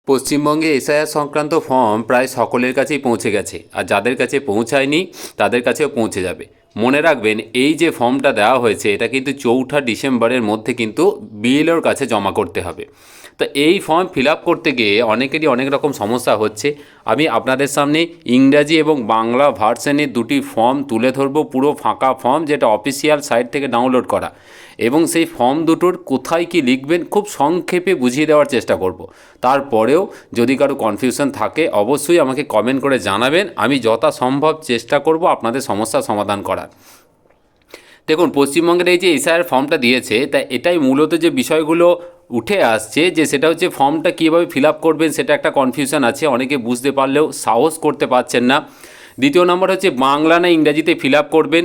পশ্চিমবঙ্গে এসআইআর সংক্রান্ত ফর্ম প্রায় সকলের কাছেই পৌঁছে গেছে, আর যাদের কাছে পৌঁছায়নি তাদের কাছেও পৌঁছে যাবে। মনে রাখবেন, এই যে ফর্মটা দেওয়া হয়েছে এটা কিন্তু 4ঠা ডিসেম্বরের মধ্যে কিন্তু বিএলওর কাছে জমা করতে হবে। তো এই ফর্ম ফিল আপ করতে গিয়ে অনেকেরই অনেক রকম সমস্যা হচ্ছে। আমি আপনাদের সামনে ইংরাজি এবং বাংলা ভার্সনের দুটি ফর্ম তুলে ধরবো, পুরো ফাঁকা ফর্ম যেটা অফিসিয়াল সাইট থেকে ডাউনলোড করা, এবং সেই ফর্ম দুটোর কোথায় কি লিখবেন খুব সংক্ষেপে বুঝিয়ে দেওয়ার চেষ্টা করব। তারপরেও যদি কারো কনফিউশন থাকে অবশ্যই আমাকে কমেন্ট করে জানাবেন, আমি যথাসম্ভব চেষ্টা করব আপনাদের সমস্যার সমাধান করার। দেখুন, পশ্চিমবঙ্গের এই যে এসআইআর ফর্মটা দিয়েছে, তা এটাই মূলত যে বিষয়গুলো উঠে আসছে যে সেটা হচ্ছে ফর্মটা কীভাবে ফিল আপ করবেন সেটা একটা কনফিউশন আছে, অনেকে বুঝতে পারলেও সাহস করতে পারছেন না। দ্বিতীয় নম্বর হচ্ছে বাংলা না ইংরাজিতে ফিল আপ করবেন,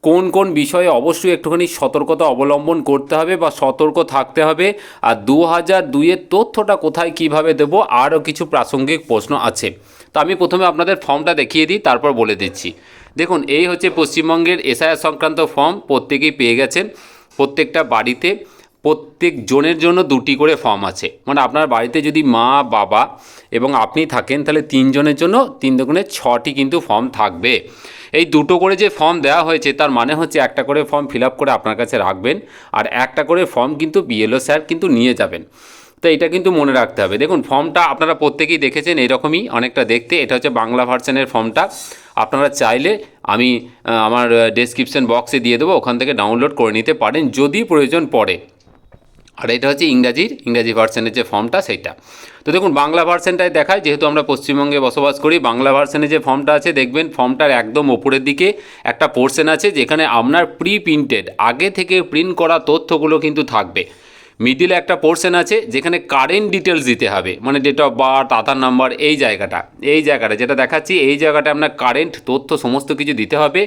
কোন কোন বিষয়ে অবশ্যই একটুখানি সতর্কতা অবলম্বন করতে হবে বা সতর্ক থাকতে হবে, আর 2002-এর তথ্যটা কোথায় কিভাবে দেবো, আরও কিছু প্রাসঙ্গিক প্রশ্ন আছে। তো আমি প্রথমে আপনাদের ফর্মটা দেখিয়ে দিই, তারপর বলে দিচ্ছি। দেখুন, এই হচ্ছে পশ্চিমবঙ্গের এসআইআর সংক্রান্ত ফর্ম, প্রত্যেকেই পেয়ে গেছেন। প্রত্যেকটা বাড়িতে প্রত্যেক জনের জন্য দুটি করে ফর্ম আছে, মানে আপনার বাড়িতে যদি মা বাবা এবং আপনি থাকেন তাহলে 3 জনের জন্য 3 দুগুণে 6টি কিন্তু ফর্ম থাকবে। এই দুটো করে যে ফর্ম দেওয়া হয়েছে তার মানে হচ্ছে একটা করে ফর্ম ফিল আপ করে আপনার কাছে রাখবেন, আর একটা করে ফর্ম কিন্তু বিএলও স্যার কিন্তু নিয়ে যাবেন। তো এটা কিন্তু মনে রাখতে হবে। দেখুন, ফর্মটা আপনারা প্রত্যেকেই দেখেছেন, এরকমই অনেকটা দেখতে। এটা হচ্ছে বাংলা ভার্সনের ফর্মটা। আপনারা চাইলে আমি আমার ডেসক্রিপশন বক্সে দিয়ে দেবো, ওখান থেকে ডাউনলোড করে নিতে পারেন যদি প্রয়োজন পড়ে। আর এটা হচ্ছে ইংরাজি ভার্সনের যে ফর্মটা সেইটা। তো দেখুন, বাংলা ভার্সনটাই দেখায়, যেহেতু আমরা পশ্চিমবঙ্গে বসবাস করি। বাংলা ভার্সনে যে ফর্মটা আছে দেখবেন, ফর্মটার একদম ওপরের দিকে একটা পোর্শন আছে যেখানে আপনার প্রি প্রিন্টেড আগে থেকে প্রিন্ট করা তথ্যগুলো কিন্তু থাকবে। মিডিলে একটা পোর্শন আছে যেখানে কারেন্ট ডিটেলস দিতে হবে, মানে date of birth, Aadhaar number, এই জায়গাটা যেটা দেখাচ্ছি, এই জায়গাটা আপনার কারেন্ট তথ্য সমস্ত কিছু দিতে হবে।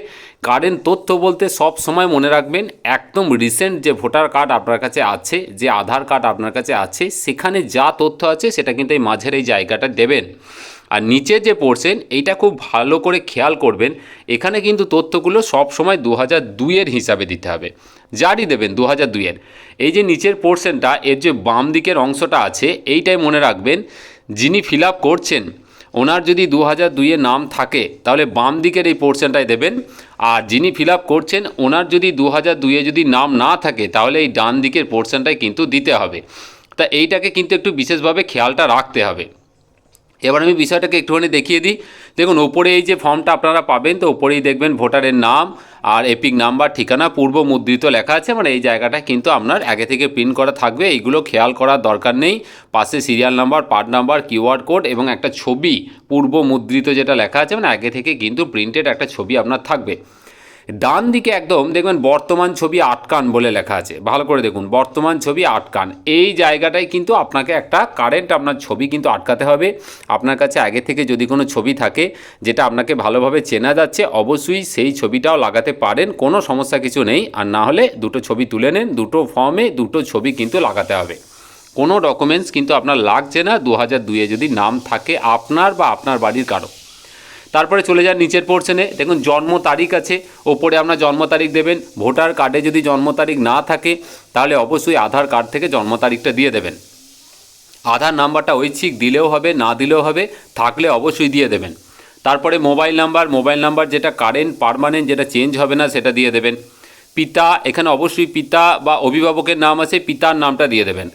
কারেন্ট তথ্য বলতে সব সময় মনে রাখবেন একদম রিসেন্ট যে ভোটার কার্ড আপনার কাছে আছে, যে আধার কার্ড আপনার কাছে আছে, সেখানে যা তথ্য আছে সেটা কিন্তু এই মাঝের এই জায়গাটা দেবেন। আর নিচে যে পড়ছেন এইটা খুব ভালো করে খেয়াল করবেন, এখানে কিন্তু তথ্যগুলো সব সময় 2002-এর হিসাবে দিতে হবে, যারই দেবেন 2002-এর। এই যে নিচের পোর্শনটা, এর যে বাম দিকের অংশটা আছে এইটাই মনে রাখবেন, যিনি ফিল আপ করছেন ওনার যদি 2002-এর নাম থাকে তাহলে বাম দিকের এই পোর্শনটাই দেবেন, আর যিনি ফিল আপ করছেন ওনার যদি 2002-এ যদি নাম না থাকে তাহলে এই ডান দিকের পোর্শনটাই কিন্তু দিতে হবে। তা এইটাকে কিন্তু একটু বিশেষভাবে খেয়ালটা রাখতে হবে। এবার আমি বিষয়টাকে একটুখানি দেখিয়ে দিই। দেখুন, ওপরে এই যে ফর্মটা আপনারা পাবেন, তো ওপরেই দেখবেন ভোটারের নাম আর এপিক নাম্বার, ঠিকানা পূর্ব মুদ্রিত লেখা আছে, মানে এই জায়গাটা কিন্তু আপনার আগে থেকে প্রিন্ট করা থাকবে। এইগুলো খেয়াল করার দরকার নেই। পাশে serial number, part number, QR code এবং একটা ছবি পূর্ব মুদ্রিত যেটা লেখা আছে, মানে আগে থেকে কিন্তু প্রিন্টেড একটা ছবি আপনার থাকবে। ডান দিকে একদম দেখবেন বর্তমান ছবি আটকান বলে লেখা আছে, ভালো করে দেখুন, বর্তমান ছবি আটকান। এই জায়গাটায় কিন্তু আপনাকে একটা কারেন্ট আপনার ছবি কিন্তু আটকাতে হবে। আপনার কাছে আগে থেকে যদি কোনো ছবি থাকে যেটা আপনাকে ভালোভাবে চেনা যাচ্ছে, অবশ্যই সেই ছবিটাও লাগাতে পারেন, কোনো সমস্যা কিছু নেই। আর না হলে দুটো ছবি তুলে নেন, দুটো ফর্মে দুটো ছবি কিন্তু লাগাতে হবে। কোনো ডকুমেন্টস কিন্তু আপনার লাগছে না 2002-এ যদি নাম থাকে আপনার বা আপনার বাড়ির কারো। তারপরে চলে যান নিচের পোর্শনে, দেখুন জন্ম তারিখ আছে, ওপরে আপনার জন্ম তারিখ দেবেন। ভোটার কার্ডে যদি জন্ম তারিখ না থাকে তাহলে অবশ্যই আধার কার্ড থেকে জন্ম তারিখটা দিয়ে দেবেন। আধার নাম্বারটা ঐচ্ছিক দিলেও হবে, না দিলেও হবে, থাকলে অবশ্যই দিয়ে দেবেন। তারপরে মোবাইল নাম্বার যেটা কারেন্ট পার্মানেন্ট, যেটা চেঞ্জ হবে না, সেটা দিয়ে দেবেন। পিতা, এখানে অবশ্যই পিতা বা অভিভাবকের নাম আছে, পিতার নামটা দিয়ে দেবেন।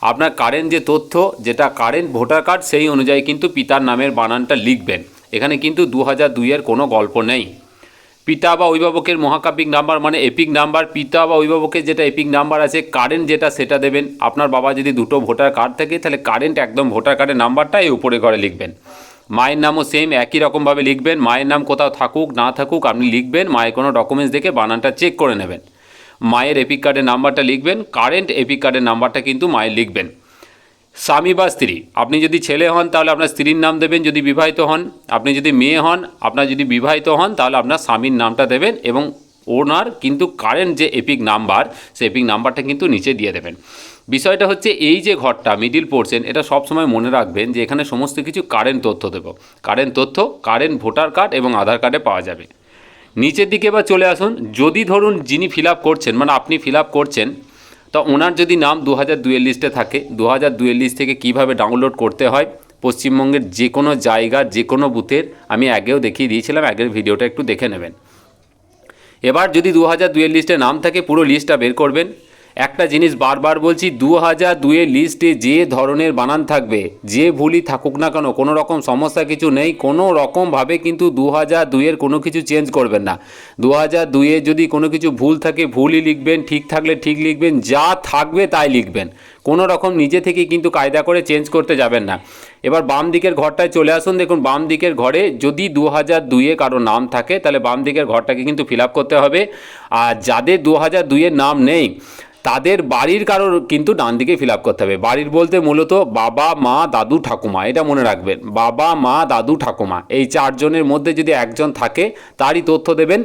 আপনার কারেন্ট যে তথ্য, যেটা কারেন্ট ভোটার কার্ড, সেই অনুযায়ী কিন্তু পিতার নামের বানানটা লিখবেন। এখানে কিন্তু 2002-এর কোনো গল্প নেই। পিতা বা অভিভাবকের মহাকাব্যিক নাম্বার মানে এপিক নাম্বার, পিতা বা অভিভাবকের যেটা এপিক নাম্বার আছে, কারেন্ট যেটা সেটা দেবেন। আপনার বাবা যদি দুটো ভোটার কার্ড থাকে তাহলে কারেন্ট একদম ভোটার কার্ডের নাম্বারটা এই উপরে ঘরে লিখবেন। মায়ের নামও সেম একই রকমভাবে লিখবেন। মায়ের নাম কোথাও থাকুক না থাকুক আপনি লিখবেন, মায়ের কোনো ডকুমেন্টস দেখে বানানটা চেক করে নেবেন। মায়ের এপিক কার্ডের নাম্বারটা লিখবেন, কারেন্ট এপিক কার্ডের নাম্বারটা কিন্তু মায়ের লিখবেন। স্বামী বা স্ত্রী, আপনি যদি ছেলে হন তাহলে আপনার স্ত্রীর নাম দেবেন, যদি বিবাহিত হন। আপনি যদি মেয়ে হন, আপনার যদি বিবাহিত হন তাহলে আপনার স্বামীর নামটা দেবেন, এবং ওনার কিন্তু কারেন্ট যে এপিক নাম্বার, সেই এপিক নাম্বারটা কিন্তু নিচে দিয়ে দেবেন। বিষয়টা হচ্ছে এই যে ঘরটা মিডিল পোর্শন, এটা সবসময় মনে রাখবেন যে এখানে সমস্ত কিছু কারেন্ট তথ্য দেব। কারেন্ট তথ্য কারেন্ট ভোটার কার্ড এবং আধার কার্ডে পাওয়া যাবে। নিচের দিকে এবার চলে আসুন, যদি ধরুন যিনি ফিল আপ করছেন, মানে আপনি ফিল আপ করছেন, তো ওনার যদি নাম 2002-এর লিস্টে থাকে, 2002-এর লিস্ট থেকে কীভাবে ডাউনলোড করতে হয় পশ্চিমবঙ্গের যে কোনো জায়গার যে কোনো বুথের আমি আগেও দেখিয়ে দিয়েছিলাম, আগের ভিডিওটা একটু দেখে নেবেন। এবার যদি 2002-এর লিস্টে নাম থাকে পুরো লিস্টটা বের করবেন। একটা জিনিস বারবার বলছি, 2002-এর লিস্টে যে ধরনের বানান থাকবে, যে ভুলই থাকুক না কেন, কোনো রকম সমস্যা কিছু নেই, কোনো রকমভাবে কিন্তু 2002-এর কোনো কিছু চেঞ্জ করবেন না। 2002-এ যদি কোনো কিছু ভুল থাকে ভুলই লিখবেন, ঠিক থাকলে ঠিক লিখবেন, যা থাকবে তাই লিখবেন, কোনো রকম নিজে থেকেই কিন্তু কায়দা করে চেঞ্জ করতে যাবেন না। এবার বাম দিকের ঘরটায় চলে আসুন। দেখুন বাম দিকের ঘরে যদি 2002-এ কারো নাম থাকে তাহলে বাম দিকের ঘরটাকে কিন্তু ফিল আপ করতে হবে। আর যাদের 2002-এর নাম নেই তাদের বাড়ির কারোর কিন্তু ডান দিকে ফিল আপ করতে হবে। বাড়ির বলতে মূলত বাবা, মা, দাদু, ঠাকুমা, এটা মনে রাখবেন। বাবা, মা, দাদু, ঠাকুমা এই চারজনের মধ্যে যদি একজন থাকে তারই তথ্য দেবেন।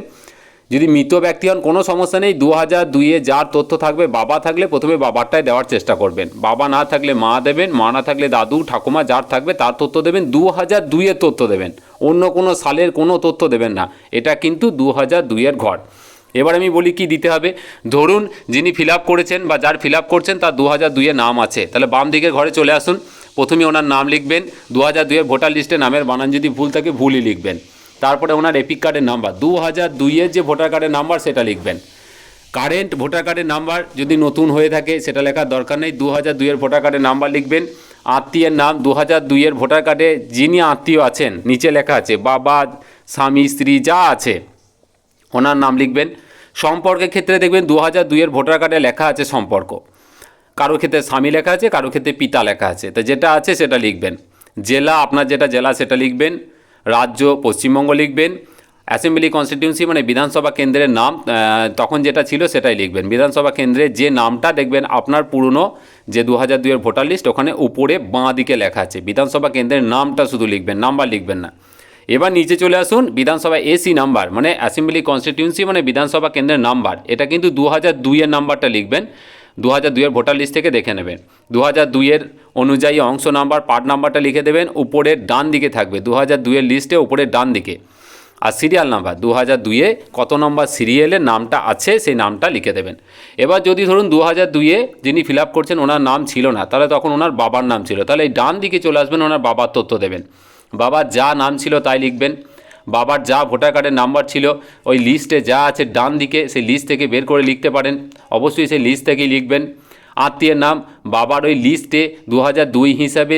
যদি মৃত ব্যক্তি হন কোনো সমস্যা নেই, 2002-এ যার তথ্য থাকবে, বাবা থাকলে প্রথমে বাবারটাই দেওয়ার চেষ্টা করবেন, বাবা না থাকলে মা দেবেন, মা না থাকলে দাদু, ঠাকুমা যার থাকবে তার তথ্য দেবেন। 2002-এর তথ্য দেবেন, অন্য কোনো সালের কোনো তথ্য দেবেন না। এটা কিন্তু 2002-এর ঘর। এবার আমি বলি কি দিতে হবে। ধরুন যিনি ফিল আপ করেছেন বা যার ফিল আপ করছেন তার 2002-এ নাম আছে, তাহলে বাম দিকের ঘরে চলে আসুন। প্রথমে ওনার নাম লিখবেন। 2002-এর ভোটার লিস্টে নামের বানান যদি ভুল থাকে ভুলই লিখবেন। তারপরে ওনার এপিক কার্ডের নাম্বার, 2002-এর যে ভোটার কার্ডের নাম্বার সেটা লিখবেন। কারেন্ট ভোটার কার্ডের নাম্বার যদি নতুন হয়ে থাকে সেটা লেখার দরকার নেই, 2002-এর ভোটার কার্ডের নাম্বার লিখবেন। আত্মীয়ের নাম, 2002-এর ভোটার কার্ডে যিনি আত্মীয় আছেন নিচে লেখা আছে, বাবা, স্বামী, স্ত্রী যা আছে ওনার নাম লিখবেন। সম্পর্কের ক্ষেত্রে দেখবেন 2002-এর ভোটার কার্ডে লেখা আছে সম্পর্ক, কারো ক্ষেত্রে স্বামী লেখা আছে, কারো ক্ষেত্রে পিতা লেখা আছে, তো যেটা আছে সেটা লিখবেন। জেলা, আপনার যেটা জেলা সেটা লিখবেন। রাজ্য পশ্চিমবঙ্গ লিখবেন। অ্যাসেম্বলি কনস্টিটিউন্সি মানে বিধানসভা কেন্দ্রের নাম তখন যেটা ছিল সেটাই লিখবেন। বিধানসভা কেন্দ্রের যে নামটা দেখবেন আপনার পুরনো যে 2002-এর ভোটার লিস্ট ওখানে উপরে বাঁ দিকে লেখা আছে, বিধানসভা কেন্দ্রের নামটা শুধু লিখবেন, নাম্বার লিখবেন না। এবার নিচে চলে আসুন, বিধানসভা এসি নাম্বার মানে অ্যাসেম্বলি কনস্টিটিউন্সি মানে বিধানসভা কেন্দ্রের নাম্বার, এটা কিন্তু 2002-এর নাম্বারটা লিখবেন। 2002-এর ভোটার লিস্ট থেকে দেখে নেবেন। 2002-এর অনুযায়ী অংশ নাম্বার, পার্ট নাম্বারটা লিখে দেবেন, উপরের ডান দিকে থাকবে 2002-এর লিস্টে উপরের ডান দিকে। আর সিরিয়াল নাম্বার 2002-এ কত নম্বর সিরিয়ালের নামটা আছে সেই নামটা লিখে দেবেন। এবার যদি ধরুন 2002-এ যিনি ফিল আপ করছেন ওনার নাম ছিল না, তাহলে তখন ওনার বাবার নাম ছিল, তাহলে এই ডান দিকে চলে আসবেন, ওনার বাবার তথ্য দেবেন। বাবার যা নাম ছিল তাই লিখবেন। বাবার যা ভোটার কার্ডের নাম্বার ছিল ওই লিস্টে যা আছে ডান দিকে সেই লিস্ট থেকে বের করে লিখতে পারেন, অবশ্যই সেই লিস্ট থেকেই লিখবেন। আত্মীয়ের নাম বাবার ওই লিস্টে 2002 হিসাবে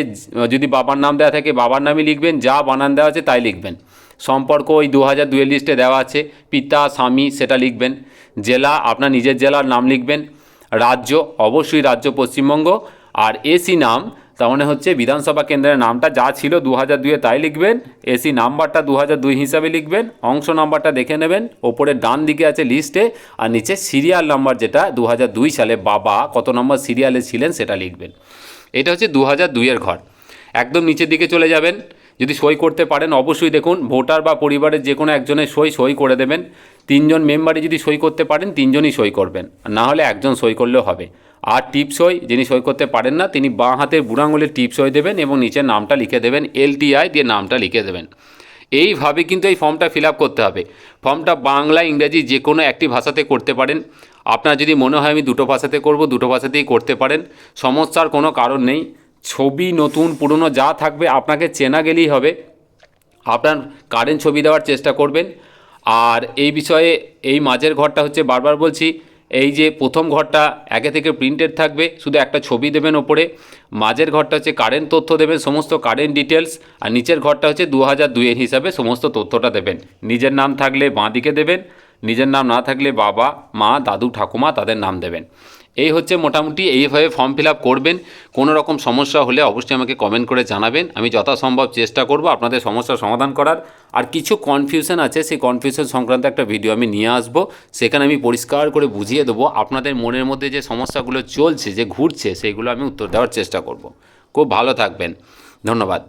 যদি বাবার নাম দেওয়া থাকে বাবার নামই লিখবেন, যা বানান দেওয়া আছে তাই লিখবেন। সম্পর্ক ওই 2002-এর লিস্টে দেওয়া আছে, পিতা, স্বামী সেটা লিখবেন। জেলা আপনার নিজের জেলার নাম লিখবেন। রাজ্য অবশ্যই রাজ্য পশ্চিমবঙ্গ। আর এসি নাম তার মানে হচ্ছে বিধানসভা কেন্দ্রের নামটা যা ছিল 2002-এ তাই লিখবেন, এসি নাম্বারটা 2002 হিসাবে লিখবেন, অংশ নাম্বারটা দেখে নেবেন, ওপরে ডান দিকে আছে লিস্টে, আর নিচে সিরিয়াল নাম্বার যেটা 2002 সালে বাবা কত নম্বর সিরিয়ালে ছিলেন সেটা লিখবেন। এটা হচ্ছে 2002-এর ঘর। একদম নিচের দিকে চলে যাবেন, যদি সই করতে পারেন অবশ্যই দেখুন ভোটার বা পরিবারের যে কোনো একজনের সই করে দেবেন। 3জন মেম্বারে যদি সই করতে পারেন 3জনই সই করবেন, না হলে একজন সই করলেও হবে। আর টিপ সই যিনি সই করতে পারেন না তিনি বাঁ হাতের বুড়ো আঙুলের টিপ সই দেবেন এবং নিচের নামটা লিখে দেবেন, LTI দিয়ে নামটা লিখে দেবেন। এইভাবে কিন্তু এই ফর্মটা ফিল আপ করতে হবে। ফর্মটা বাংলা, ইংরেজি যে কোনো একটি ভাষাতে করতে পারেন। আপনার যদি মনে হয় আমি দুটো ভাষাতে করব দুটো ভাষাতেই করতে পারেন, সমস্যার কোনো কারণ নেই। ছবি নতুন পুরনো যা থাকবে আপনাকে চেনা গেলেই হবে। আপনার কারেন্ট ছবি দেওয়ার চেষ্টা করবেন। আর এই বিষয়ে এই মাঝের ঘরটা হচ্ছে বারবার বলছি, এই যে প্রথম ঘরটা আগে থেকে প্রিন্টেড থাকবে, শুধু একটা ছবি দেবেন ওপরে। মাঝের ঘরটা হচ্ছে কারেন্ট তথ্য দেবেন, সমস্ত কারেন্ট ডিটেলস। আর নিচের ঘরটা হচ্ছে 2002-এর হিসাবে সমস্ত তথ্যটা দেবেন। নিজের নাম থাকলে বাঁ দিকে দেবেন, নিজের নাম না থাকলে বাবা, মা, দাদু, ঠাকুমা তাদের নাম দেবেন। এই হচ্ছে মোটামুটি এইভাবে ফর্ম ফিল আপ করবেন। কোনো রকম সমস্যা হলে অবশ্যই আমাকে কমেন্ট করে জানাবেন, আমি যথাসম্ভব চেষ্টা করব আপনাদের সমস্যার সমাধান করার। আর কিছু কনফিউশন আছে সেই কনফিউশন সংক্রান্ত একটা ভিডিও আমি নিয়ে আসব, সেখানে আমি পরিষ্কার করে বুঝিয়ে দেবো আপনাদের মনের মধ্যে যে সমস্যাগুলো চলছে যে ঘুরছে সেইগুলো আমি উত্তর দেওয়ার চেষ্টা করব। খুব ভালো থাকবেন, ধন্যবাদ।